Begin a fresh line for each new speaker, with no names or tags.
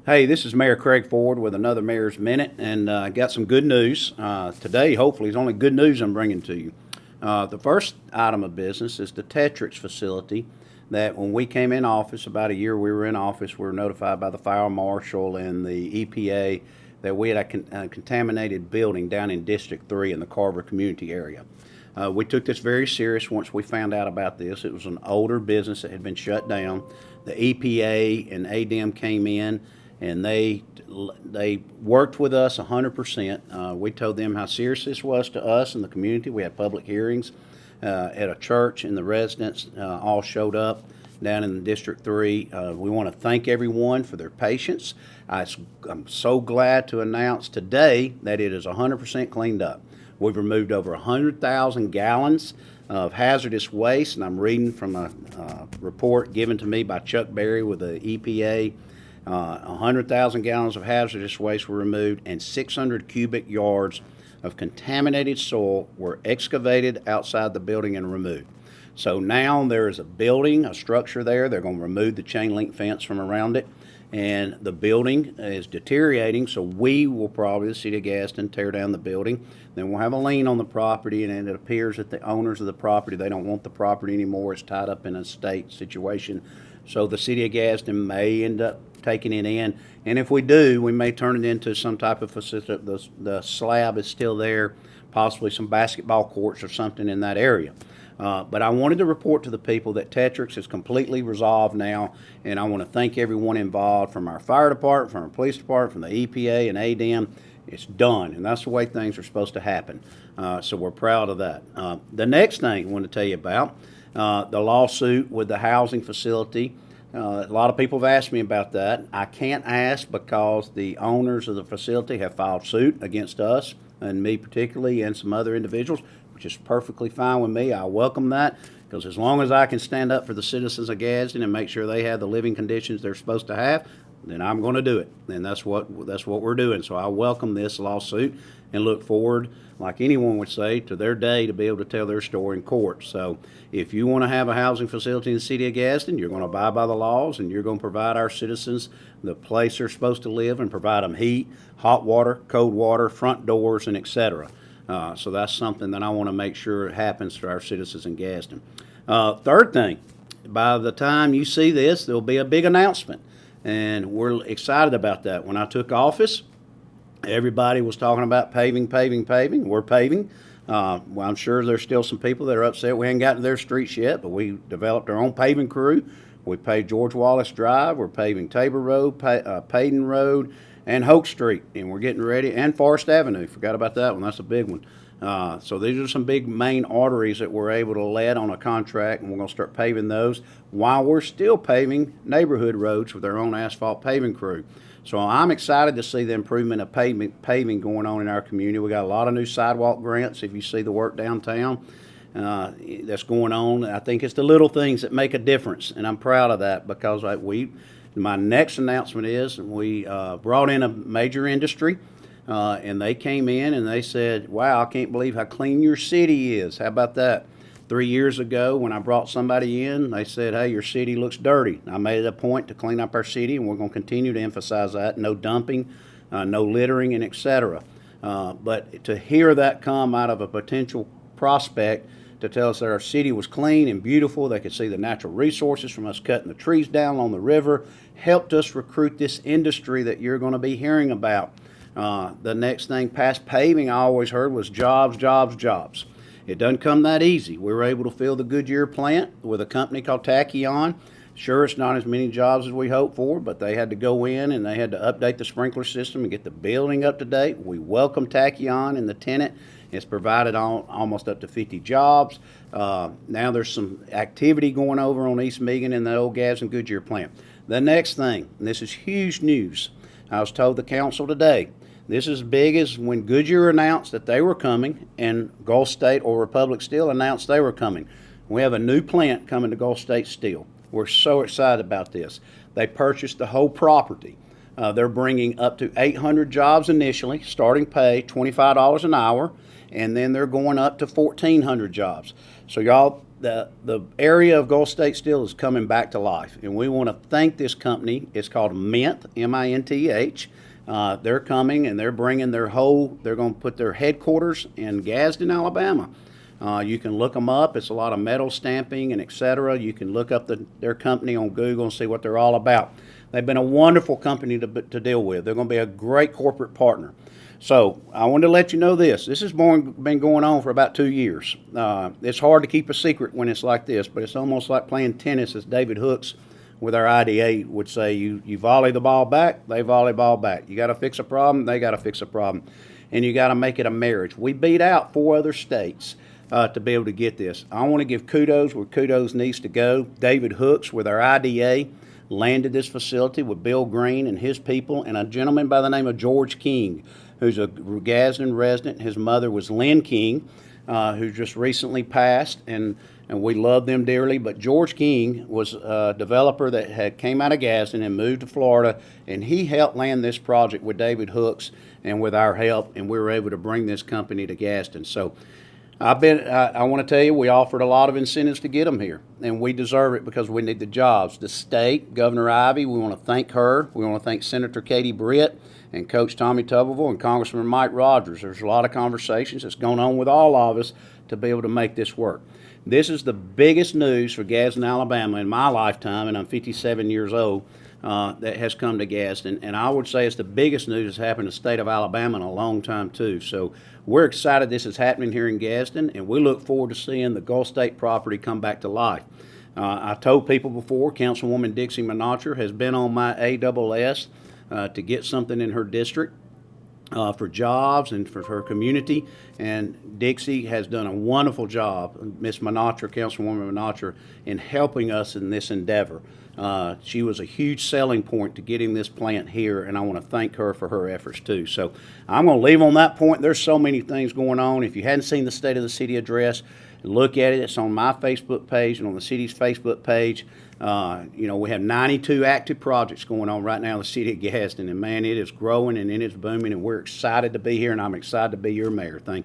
Hey, this is Mayor Craig Ford with another Mayor's Minute, and I got some good news. Today, hopefully, it's only good news I'm bringing to you. The first item of business is the Tetrix facility that when we came in office, about a year we were in office, we were notified by the fire marshal and the EPA that we had a contaminated building down in District 3 in the Carver community area. We took this very serious once we found out about this. It was an older business that had been shut down. The EPA and ADEM came in and they worked with us 100%. We told them how serious this was to us and the community. We had public hearings at a church, and the residents all showed up down in District 3. We want to thank everyone for their patience. I'm so glad to announce today that it is 100% cleaned up. We've removed over 100,000 gallons of hazardous waste, and I'm reading from a report given to me by Chuck Berry with the EPA. 100,000 gallons of hazardous waste were removed, and 600 cubic yards of contaminated soil were excavated outside the building and removed. So now there is a building, a structure there. They're going to remove the chain link fence from around it, and the building is deteriorating, so we will probably, the City of Gadsden, tear down the building. Then we'll have a lien on the property, and it appears that the owners of the property, they don't want the property anymore. It's tied up in a state situation. So the City of Gadsden may end up taking it in, and if we do, we may turn it into some type of facility. The slab is still there, possibly some basketball courts or something in that area. But I wanted to report to the people that Tetrix is completely resolved now, and I want to thank everyone involved, from our fire department, from our police department, from the EPA and ADEM. It's done, and that's the way things are supposed to happen. So we're proud of that. The next thing I want to tell you about, the lawsuit with the housing facility. A lot of people have asked me about that. I can't ask because the owners of the facility have filed suit against us, and me particularly, and some other individuals, which is perfectly fine with me. I welcome that, because as long as I can stand up for the citizens of Gadsden and make sure they have the living conditions they're supposed to have, then I'm going to do it, and that's what we're doing. So I welcome this lawsuit and look forward, like anyone would say, to their day to be able to tell their story in court. So if you want to have a housing facility in the City of Gadsden, you're going to abide by the laws, and you're going to provide our citizens the place they're supposed to live and provide them heat, hot water, cold water, front doors, and etc. So that's something that I want to make sure happens to our citizens in Gadsden. Third thing, by the time you see this, there'll be a big announcement, and we're excited about that. When I took office, everybody was talking about paving. We're paving. Well, I'm sure there's still some people that are upset we haven't gotten to their streets yet, but we developed our own paving crew. We paved George Wallace Drive. We're paving Tabor Road, Payton Road, and Hoke Street, and we're getting ready, and Forest Avenue. Forgot about that one. That's a big one. So these are some big main arteries that we're able to let on a contract, and we're going to start paving those while we're still paving neighborhood roads with our own asphalt paving crew. So I'm excited to see the improvement of paving going on in our community. We got a lot of new sidewalk grants. If you see the work downtown that's going on, I think it's the little things that make a difference, and I'm proud of that, because my next announcement is we brought in a major industry, and they came in and they said, wow, I can't believe how clean your city is. How about that? 3 years ago, when I brought somebody in, they said, hey, your city looks dirty. I made it a point to clean up our city, and we're going to continue to emphasize that. No dumping, no littering, and etc. But to hear that come out of a potential prospect to tell us that our city was clean and beautiful, they could see the natural resources from us cutting the trees down on the river, helped us recruit this industry that you're going to be hearing about. The next thing past paving I always heard was jobs. It doesn't come that easy. We were able to fill the Goodyear plant with a company called Tachyon. Sure, it's not as many jobs as we hoped for, but they had to go in and they had to update the sprinkler system and get the building up to date. We welcome Tachyon and the tenant. It's provided almost up to 50 jobs. Now there's some activity going over on East Megan in the old Gadsden Goodyear plant. The next thing, and this is huge news, I was told the council today, this is as big as when Goodyear announced that they were coming and Gulf State or Republic Steel announced they were coming. We have a new plant coming to Gulf State Steel. We're so excited about this. They purchased the whole property. They're bringing up to 800 jobs initially, starting pay $25 an hour, and then they're going up to 1,400 jobs. So y'all, the area of Gulf State Steel is coming back to life, and we want to thank this company. It's called Minth, M-I-N-T-H. They're coming and they're bringing they're going to put their headquarters in Gadsden, Alabama. You can look them up. It's a lot of metal stamping and etc. You can look up their company on Google and see what they're all about. They've been a wonderful company to deal with. They're going to be a great corporate partner. So I wanted to let you know this. This has been going on for about 2 years. It's hard to keep a secret when it's like this, but it's almost like playing tennis, as David Hooks with our IDA would say. You volley the ball back, they volley ball back. You got to fix a problem, they got to fix a problem. And you got to make it a marriage. We beat out 4 other states to be able to get this. I want to give kudos where kudos needs to go. David Hooks with our IDA landed this facility with Bill Green and his people, and a gentleman by the name of George King, who's a Gadsden resident. His mother was Lynn King, who just recently passed, and we love them dearly. But George King was a developer that came out of Gadsden and moved to Florida, and he helped land this project with David Hooks and with our help, and we were able to bring this company to Gadsden. So I want to tell you, we offered a lot of incentives to get them here, and we deserve it because we need the jobs. The state, Governor Ivey, we want to thank her. We want to thank Senator Katie Britt and Coach Tommy Tuberville and Congressman Mike Rogers. There's a lot of conversations that's going on with all of us to be able to make this work. This is the biggest news for Gadsden, Alabama in my lifetime, and I'm 57 years old, that has come to Gadsden. And I would say it's the biggest news that's happened in the state of Alabama in a long time, too. So we're excited this is happening here in Gadsden, and we look forward to seeing the Gulf State property come back to life. I told people before, Councilwoman Dixie Menotcher has been on my ASS to get something in her district for jobs and for her community, and Dixie has done a wonderful job, Miss Menotcher, Councilwoman Menotcher, in helping us in this endeavor. She was a huge selling point to getting this plant here, and I want to thank her for her efforts too. So I'm going to leave on that point. There's so many things going on. If you hadn't seen the State of the City address, look at it. It's on my Facebook page and on the city's Facebook page. We have 92 active projects going on right now in the city of Gadsden, and man, it is growing and it is booming, and we're excited to be here, and I'm excited to be your mayor. Thank you.